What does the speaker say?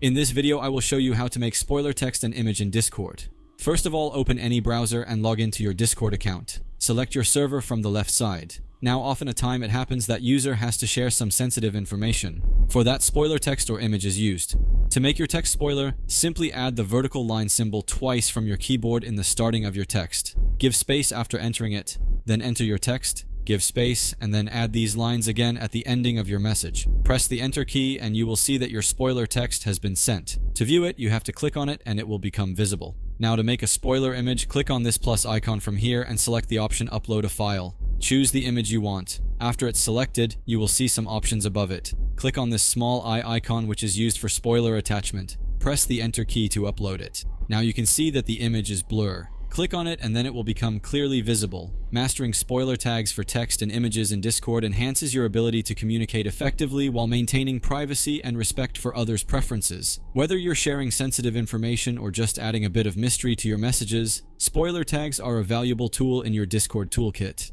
In this video, I will show you how to make spoiler text and image in Discord. First of all, open any browser and log into your Discord account. Select your server from the left side. Now, often a time it happens that user has to share some sensitive information. For that, spoiler text or image is used. To make your text spoiler, simply add the vertical line symbol twice from your keyboard in the starting of your text. Give space after entering it, then enter your text. Give space, and then add these lines again at the ending of your message. Press the Enter key and you will see that your spoiler text has been sent. To view it, you have to click on it and it will become visible. Now to make a spoiler image, click on this plus icon from here and select the option Upload a File. Choose the image you want. After it's selected, you will see some options above it. Click on this small eye icon which is used for spoiler attachment. Press the Enter key to upload it. Now you can see that the image is blur. Click on it and then it will become clearly visible. Mastering spoiler tags for text and images in Discord enhances your ability to communicate effectively while maintaining privacy and respect for others' preferences. Whether you're sharing sensitive information or just adding a bit of mystery to your messages, spoiler tags are a valuable tool in your Discord toolkit.